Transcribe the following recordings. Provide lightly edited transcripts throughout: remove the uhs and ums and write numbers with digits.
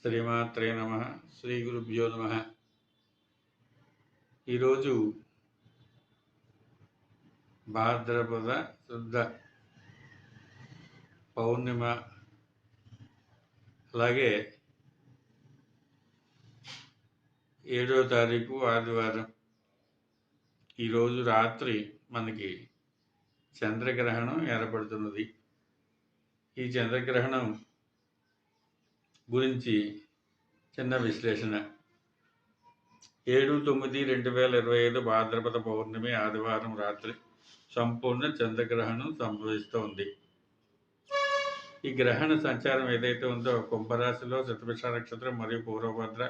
శ్రీమాత్రే నమ. శ్రీ గురుభ్యో నమ. ఈరోజు భాద్రపద శుద్ధ పౌర్ణిమ, అలాగే 7వ తారీఖు ఆదివారం. ఈరోజు రాత్రి మనకి చంద్రగ్రహణం ఏర్పడుతున్నది. ఈ చంద్రగ్రహణం గురించి చిన్న విశ్లేషణ. 7/9/2025 భాద్రపద పౌర్ణమి ఆదివారం రాత్రి సంపూర్ణ చంద్రగ్రహణం సంభవిస్తోంది. ఈ గ్రహణ సంచారం ఏదైతే ఉందో కుంభరాశిలో శతభిష నక్షత్రం మరియు పూర్వభద్ర,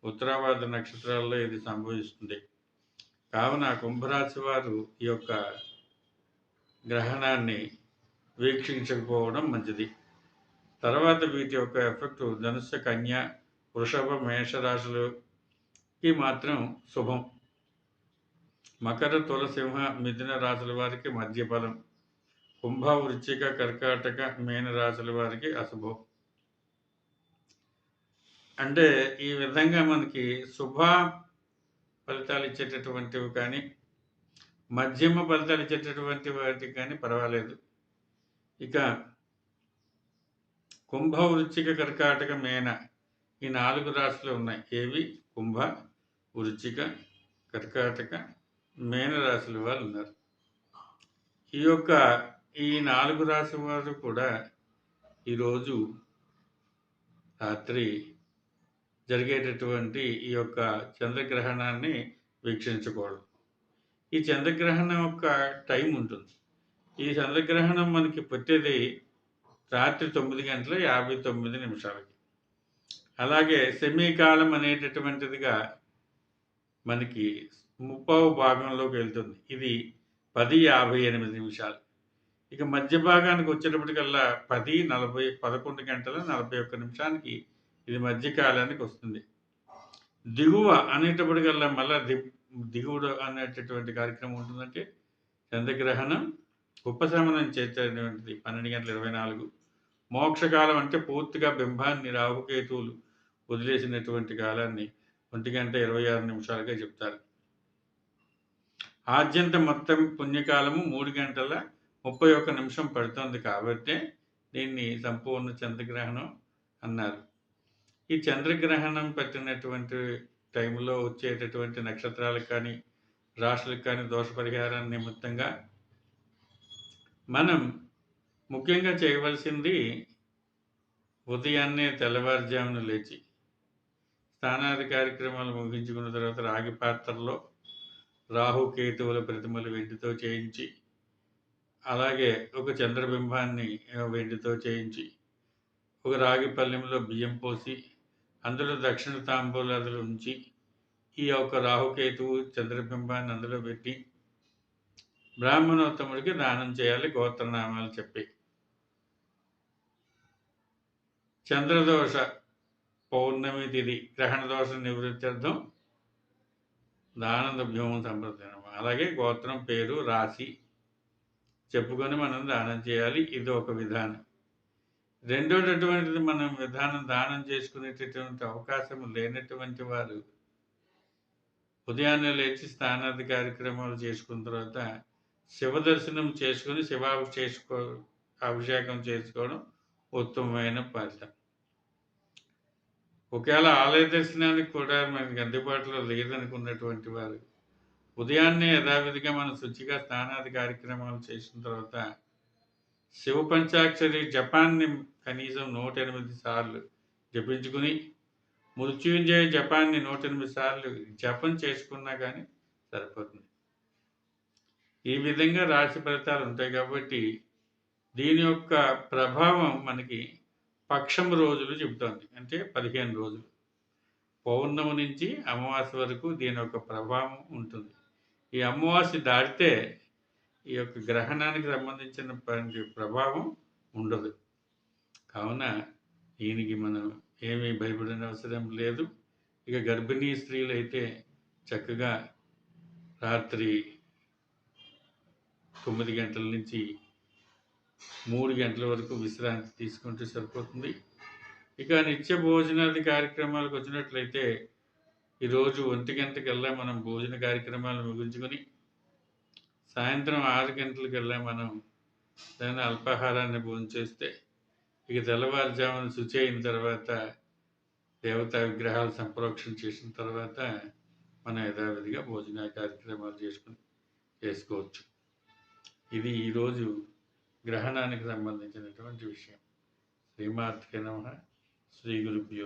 ఉత్తరాభద్ర నక్షత్రాల్లో ఇది సంభవిస్తుంది. కావున కుంభరాశి వారు ఈ యొక్క గ్రహణాన్ని వీక్షించకపోవడం మంచిది. తర్వాత వీటి యొక్క ఎఫెక్ట్ ధనుస్సు, కన్య, వృషభ, మేషరాశులకి మాత్రం శుభం. మకర, తుల, సింహ, మిథున రాశుల వారికి మధ్య ఫలం. కుంభ, వృశ్చిక, కర్కాటక, మీన రాశుల వారికి అశుభం. అంటే ఈ విధంగా మనకి శుభ ఫలితాలు ఇచ్చేటటువంటివి కానీ, మధ్యమ ఫలితాలు ఇచ్చేటటువంటి వాటికి కానీ పర్వాలేదు. ఇక కుంభ, వృశ్చిక, కర్కాటక, మీన ఈ 4 రాశులు ఉన్నాయి. ఏవి? కుంభ, వృశ్చిక, కర్కాటక, మీన రాశుల వారు ఉన్నారు. ఈ 4 రాశి వారు కూడా ఈరోజు రాత్రి జరిగేటటువంటి ఈ యొక్క చంద్రగ్రహణాన్ని వీక్షించకూడదు. ఈ చంద్రగ్రహణం యొక్క టైం ఉంటుంది. ఈ చంద్రగ్రహణం మనకి పుట్టేది రాత్రి 9:59 అలాగే సెమీకాలం అనేటటువంటిదిగా మనకి 30వ భాగంలోకి వెళ్తుంది. ఇది 10:58. ఇక మధ్య భాగానికి వచ్చేటప్పటికల్లా 11:41 ఇది మధ్యకాలానికి వస్తుంది. దిగువ అనేటప్పటికల్లా మళ్ళా దిగువుడు అనేటటువంటి కార్యక్రమం ఉంటుందంటే చంద్రగ్రహణం ఉపశమనం చేసేటువంటిది 12:24. మోక్షకాలం అంటే పూర్తిగా బింబాన్ని రాహుకేతువులు వదిలేసినటువంటి కాలాన్ని 1:26 చెప్తారు. ఆద్యంత మొత్తం పుణ్యకాలము 3:31 పడుతుంది. కాబట్టి దీన్ని సంపూర్ణ చంద్రగ్రహణం అన్నారు. ఈ చంద్రగ్రహణం పట్టినటువంటి టైంలో వచ్చేటటువంటి నక్షత్రాలకు కానీ, రాశులకు కానీ దోష పరిహారం నిమిత్తంగా మనం ముఖ్యంగా చేయవలసింది ఉదయాన్నే తెల్లవారుజామున లేచి స్నానాది కార్యక్రమాలు ముగించుకున్న తర్వాత రాగి పాత్రలో రాహుకేతువుల ప్రతిమలు వెండితో చేయించి, అలాగే ఒక చంద్రబింబాన్ని వెండితో చేయించి, ఒక రాగి పళ్ళెంలో బియ్యం పోసి అందులో దక్షిణ తాంబూలాదులు ఉంచి ఈ యొక్క రాహుకేతువు చంద్రబింబాన్ని అందులో పెట్టి బ్రాహ్మణోత్తముడికి దానం చేయాలి గోత్రనామాలు చెప్పి. చంద్రదోష పౌర్ణమి తిథి గ్రహణ దోష నివృత్త్యర్థం దానద్రవ్యం సంప్రదాయం. అలాగే గోత్రం, పేరు, రాశి చెప్పుకొని మనం దానం చేయాలి. ఇది ఒక విధానం. రెండోటటువంటిది మనం దానం చేసుకునేటటువంటి అవకాశం లేనటువంటి వారు ఉదయాన్నే లేచి స్నానాది కార్యక్రమాలు చేసుకున్న తర్వాత శివ దర్శనం చేసుకుని అభిషేకం చేసుకోవడం ఉత్తమమైన ఫలితం. ఒకవేళ ఆలయ దర్శనానికి కూడా మనకి అందుబాటులో లేదనుకున్నటువంటి వారు ఉదయాన్నే యథావిధిగా మనం శుచిగా స్నానాది కార్యక్రమాలు చేసిన తర్వాత శివ పంచాక్షరి జపాన్ని కనీసం 108 సార్లు జపించుకుని, మృత్యుంజయ జపాన్ని 108 సార్లు జపం చేసుకున్నా కానీ సరిపోతుంది. ఈ విధంగా రాశి ఫలితాలు ఉంటాయి. కాబట్టి దీని యొక్క ప్రభావం మనకి పక్షం రోజులు చెబుతోంది. అంటే 15 రోజులు, పౌర్ణమి నుంచి అమావాస్య వరకు దీని యొక్క ప్రభావం ఉంటుంది. ఈ అమావాస్య దాటితే ఈ యొక్క గ్రహణానికి సంబంధించిన ప్రభావం ఉండదు. కావున దీనికి మనం ఏమీ భయపడిన అవసరం లేదు. ఇక గర్భిణీ స్త్రీలు అయితే చక్కగా రాత్రి 9 గంటల నుంచి 3 గంటల వరకు విశ్రాంతి తీసుకుంటే సరిపోతుంది. ఇక నిత్య భోజనాది కార్యక్రమాలకు వచ్చినట్లయితే ఈరోజు 1 గంటకల్లా మనం భోజన కార్యక్రమాలు ముగించుకొని సాయంత్రం 6 గంటలకల్లా మనం దాని అల్పాహారాన్ని భోంచేస్తే ఇక తెల్లవారుజామున శుచి అయిన తర్వాత దేవతా విగ్రహాలు సంప్రోక్షణ చేసిన తర్వాత మనం యథావిధిగా భోజన కార్యక్రమాలు చేసుకోవచ్చు. ఇది ఈరోజు గ్రహణానికి సంబంధించినటువంటి విషయం. శ్రీమాత్రే నమః. శ్రీ గురుభ్యో